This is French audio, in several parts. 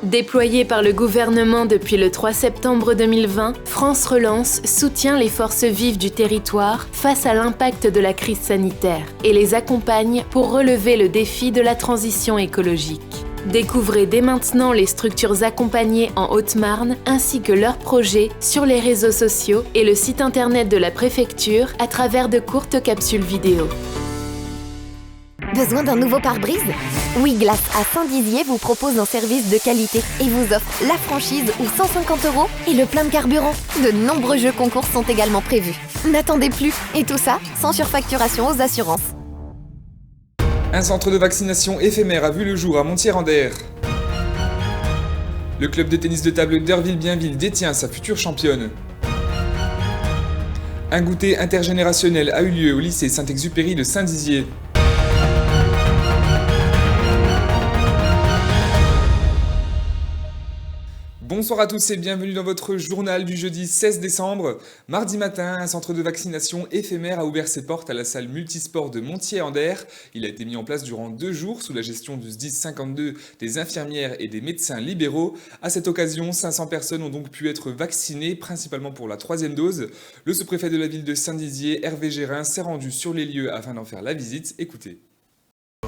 Déployée par le gouvernement depuis le 3 septembre 2020, France Relance soutient les forces vives du territoire face à l'impact de la crise sanitaire et les accompagne pour relever le défi de la transition écologique. Découvrez dès maintenant les structures accompagnées en Haute-Marne ainsi que leurs projets sur les réseaux sociaux et le site internet de la préfecture à travers de courtes capsules vidéo. Besoin d'un nouveau pare-brise ? Ouiglass à Saint-Dizier vous propose un service de qualité et vous offre la franchise ou 150 € et le plein de carburant. De nombreux jeux concours sont également prévus. N'attendez plus, et tout ça sans surfacturation aux assurances. Un centre de vaccination éphémère a vu le jour à Montier-en-Der. Le club de tennis de table d'Urville-Bienville détient sa future championne. Un goûter intergénérationnel a eu lieu au lycée Saint-Exupéry de Saint-Dizier. Bonsoir à tous et bienvenue dans votre journal du jeudi 16 décembre. Mardi matin, un centre de vaccination éphémère a ouvert ses portes à la salle multisport de Montier-en-Der. Il a été mis en place durant 2 jours sous la gestion du SDIS 52, des infirmières et des médecins libéraux. À cette occasion, 500 personnes ont donc pu être vaccinées, principalement pour la 3e dose. Le sous-préfet de la ville de Saint-Dizier, Hervé Gérin, s'est rendu sur les lieux afin d'en faire la visite. Écoutez.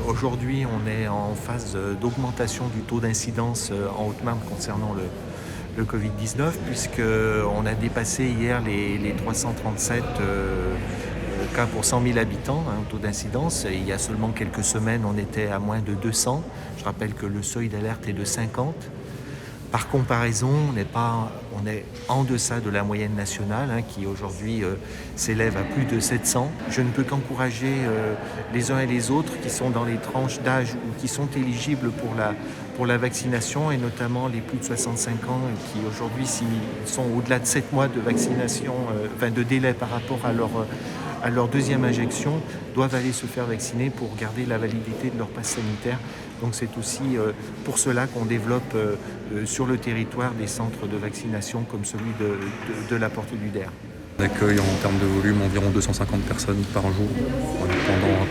Aujourd'hui, on est en phase d'augmentation du taux d'incidence en Haute-Marne concernant le Covid-19, puisqu'on a dépassé hier les 337 cas pour 100 000 habitants, taux d'incidence. Il y a seulement quelques semaines, on était à moins de 200. Je rappelle que le seuil d'alerte est de 50. Par comparaison, on est en deçà de la moyenne nationale, qui aujourd'hui s'élève à plus de 700. Je ne peux qu'encourager les uns et les autres qui sont dans les tranches d'âge ou qui sont éligibles pour la vaccination, et notamment les plus de 65 ans qui aujourd'hui, s'ils sont au-delà de 7 mois de vaccination, de délai par rapport à leur deuxième injection, doivent aller se faire vacciner pour garder la validité de leur passe sanitaire. Donc c'est aussi pour cela qu'on développe sur le territoire des centres de vaccination comme celui de la Porte du Der. On accueille en termes de volume environ 250 personnes par jour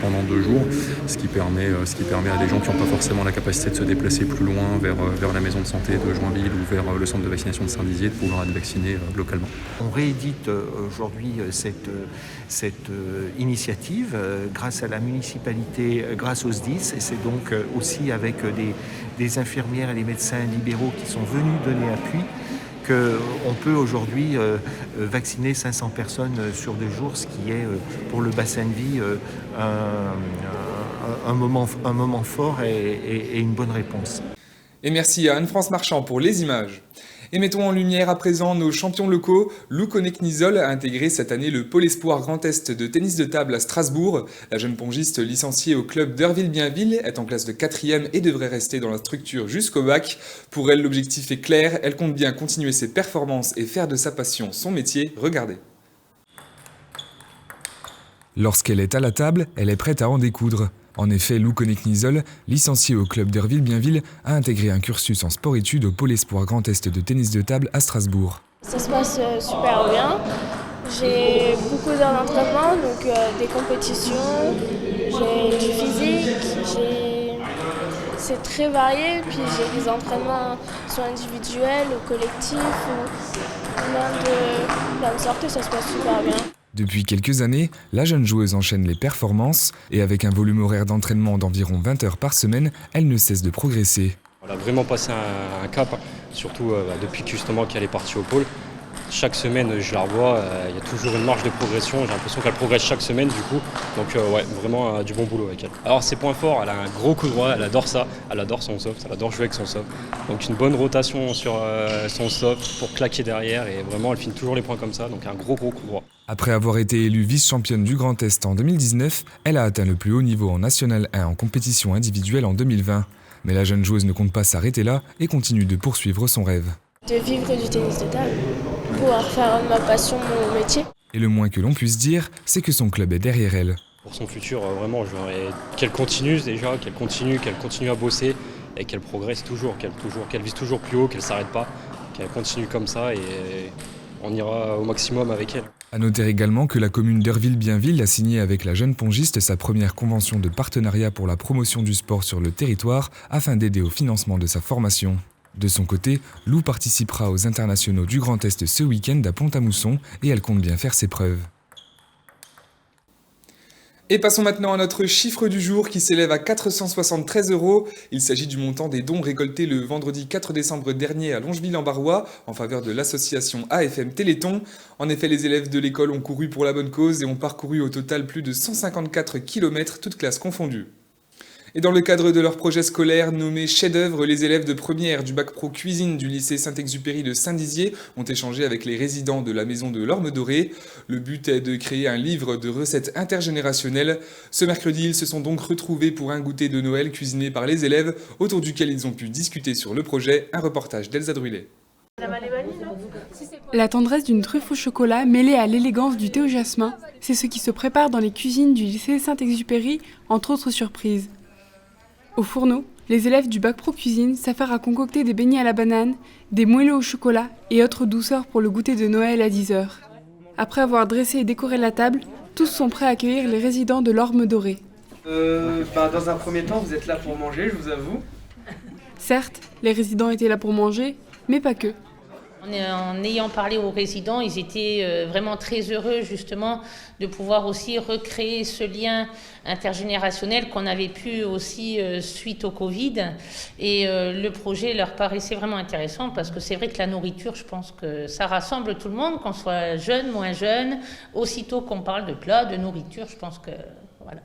pendant 2 jours, ce qui permet à des gens qui n'ont pas forcément la capacité de se déplacer plus loin vers la maison de santé de Joinville ou vers le centre de vaccination de Saint-Dizier de pouvoir être vaccinés localement. On réédite aujourd'hui cette initiative grâce à la municipalité, grâce aux SDIS, et c'est donc aussi avec des infirmières et des médecins libéraux qui sont venus donner appui qu'on peut aujourd'hui vacciner 500 personnes sur 2 jours, ce qui est pour le bassin de vie un moment fort et une bonne réponse. Et merci à Anne-France Marchand pour les images. Et mettons en lumière à présent nos champions locaux. Lou Konek-Nizol a intégré cette année le Pôle Espoir Grand Est de tennis de table à Strasbourg. La jeune pongiste licenciée au club d'Urville-Bienville est en classe de 4e et devrait rester dans la structure jusqu'au bac. Pour elle, l'objectif est clair, elle compte bien continuer ses performances et faire de sa passion son métier. Regardez. Lorsqu'elle est à la table, elle est prête à en découdre. En effet, Lou Konek-Nizol, licenciée au club d'Urville-Bienville, a intégré un cursus en sport-études au Pôle Espoir Grand Est de tennis de table à Strasbourg. Ça se passe super bien. J'ai beaucoup d'heures d'entraînement, donc des compétitions, j'ai du physique, c'est très varié. Puis j'ai des entraînements soit individuels ou collectifs, ou plein de sortes, et ça se passe super bien. Depuis quelques années, la jeune joueuse enchaîne les performances et avec un volume horaire d'entraînement d'environ 20 heures par semaine, elle ne cesse de progresser. On a vraiment passé un cap, surtout depuis justement qu'elle est partie au pôle. Chaque semaine, je la revois, il y a toujours une marge de progression. J'ai l'impression qu'elle progresse chaque semaine du coup. Donc vraiment du bon boulot avec elle. Alors ses points forts, elle a un gros coup droit, elle adore ça. Elle adore son soft, elle adore jouer avec son soft. Donc une bonne rotation sur son soft pour claquer derrière. Et vraiment, elle finit toujours les points comme ça. Donc un gros coup droit. Après avoir été élue vice-championne du Grand Est en 2019, elle a atteint le plus haut niveau en National 1 en compétition individuelle en 2020. Mais la jeune joueuse ne compte pas s'arrêter là et continue de poursuivre son rêve. De vivre du tennis de table, pouvoir faire ma passion, mon métier. Et le moins que l'on puisse dire, c'est que son club est derrière elle. Pour son futur, vraiment, j'aimerais qu'elle continue déjà, qu'elle continue à bosser et qu'elle progresse toujours, qu'elle vise toujours plus haut, qu'elle ne s'arrête pas, qu'elle continue comme ça et on ira au maximum avec elle. À noter également que la commune d'Urville-Bienville a signé avec la jeune pongiste sa première convention de partenariat pour la promotion du sport sur le territoire afin d'aider au financement de sa formation. De son côté, Lou participera aux internationaux du Grand Est ce week-end à Pont-à-Mousson et elle compte bien faire ses preuves. Et passons maintenant à notre chiffre du jour qui s'élève à 473 €. Il s'agit du montant des dons récoltés le vendredi 4 décembre dernier à Longeville-en-Barrois en faveur de l'association AFM Téléthon. En effet, les élèves de l'école ont couru pour la bonne cause et ont parcouru au total plus de 154 km, toutes classes confondues. Et dans le cadre de leur projet scolaire nommé Chef-d'œuvre, les élèves de première du bac pro cuisine du lycée Saint-Exupéry de Saint-Dizier ont échangé avec les résidents de la maison de l'Orme Dorée. Le but est de créer un livre de recettes intergénérationnelles. Ce mercredi, ils se sont donc retrouvés pour un goûter de Noël cuisiné par les élèves, autour duquel ils ont pu discuter sur le projet. Un reportage d'Elsa Druillet. La tendresse d'une truffe au chocolat mêlée à l'élégance du thé au jasmin, c'est ce qui se prépare dans les cuisines du lycée Saint-Exupéry, entre autres surprises. Au fourneau, les élèves du bac pro cuisine s'affairent à concocter des beignets à la banane, des moelleux au chocolat et autres douceurs pour le goûter de Noël à 10h. Après avoir dressé et décoré la table, tous sont prêts à accueillir les résidents de l'Orme Dorée. Dans un premier temps, vous êtes là pour manger, je vous avoue. Certes, les résidents étaient là pour manger, mais pas que. En ayant parlé aux résidents, ils étaient vraiment très heureux justement de pouvoir aussi recréer ce lien intergénérationnel qu'on avait pu aussi suite au Covid. Et le projet leur paraissait vraiment intéressant parce que c'est vrai que la nourriture, je pense que ça rassemble tout le monde, qu'on soit jeune, moins jeune. Aussitôt qu'on parle de plats, de nourriture, je pense que voilà.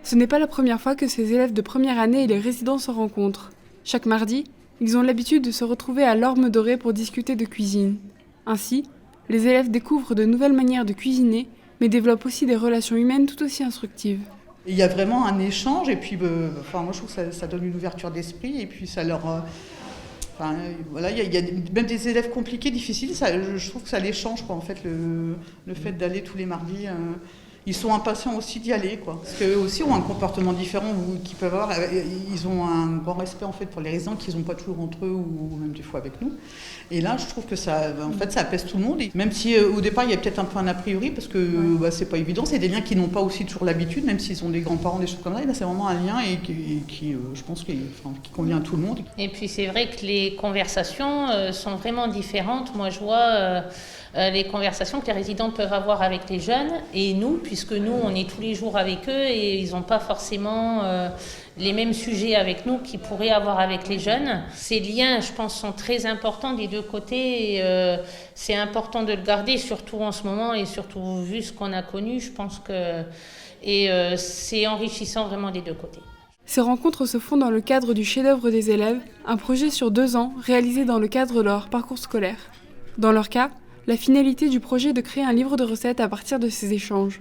Ce n'est pas la première fois que ces élèves de première année et les résidents se rencontrent. Chaque mardi, ils ont l'habitude de se retrouver à l'Orme Dorée pour discuter de cuisine. Ainsi, les élèves découvrent de nouvelles manières de cuisiner, mais développent aussi des relations humaines tout aussi instructives. Il y a vraiment un échange, et puis moi je trouve que ça donne une ouverture d'esprit, et puis ça leur... il y a même des élèves compliqués, difficiles, je trouve que ça les change, quoi, en fait, le fait d'aller tous les mardis... Ils sont impatients aussi d'y aller, quoi. Parce qu'eux aussi ont un comportement différent qu'ils peuvent avoir. Ils ont un grand respect en fait pour les résidents qu'ils n'ont pas toujours entre eux ou même des fois avec nous. Et là, je trouve que ça apaise tout le monde. Et même si au départ il y a peut-être un peu un a priori parce que c'est pas évident, c'est des liens qui n'ont pas aussi toujours l'habitude, même s'ils ont des grands-parents, des choses comme ça. Et là, c'est vraiment un lien qui je pense, qui convient à tout le monde. Et puis c'est vrai que les conversations sont vraiment différentes. Moi, je vois les conversations que les résidents peuvent avoir avec les jeunes et nous, puisque nous, on est tous les jours avec eux et ils n'ont pas forcément les mêmes sujets avec nous qu'ils pourraient avoir avec les jeunes. Ces liens, je pense, sont très importants des deux côtés et c'est important de le garder, surtout en ce moment et surtout vu ce qu'on a connu, je pense que c'est enrichissant vraiment des deux côtés. Ces rencontres se font dans le cadre du chef-d'œuvre des élèves, un projet sur 2 ans réalisé dans le cadre de leur parcours scolaire. Dans leur cas, la finalité du projet est de créer un livre de recettes à partir de ces échanges.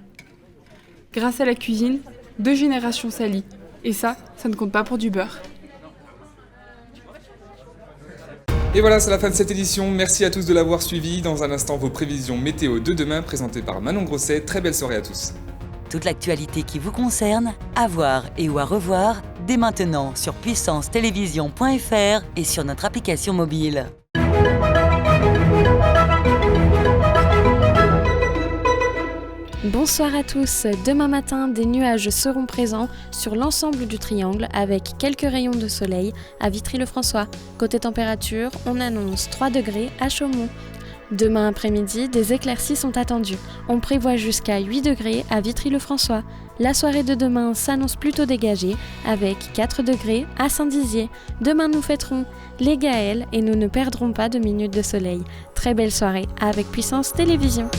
Grâce à la cuisine, 2 générations s'allient. Et ça ne compte pas pour du beurre. Et voilà, c'est la fin de cette édition. Merci à tous de l'avoir suivi. Dans un instant, vos prévisions météo de demain présentées par Manon Grosset. Très belle soirée à tous. Toute l'actualité qui vous concerne, à voir et ou à revoir, dès maintenant sur puissancetélévision.fr et sur notre application mobile. Bonsoir à tous. Demain matin, des nuages seront présents sur l'ensemble du triangle avec quelques rayons de soleil à Vitry-le-François. Côté température, on annonce 3 degrés à Chaumont. Demain après-midi, des éclaircies sont attendues. On prévoit jusqu'à 8 degrés à Vitry-le-François. La soirée de demain s'annonce plutôt dégagée avec 4 degrés à Saint-Dizier. Demain, nous fêterons les Gaëls et nous ne perdrons pas de minutes de soleil. Très belle soirée avec Puissance Télévision.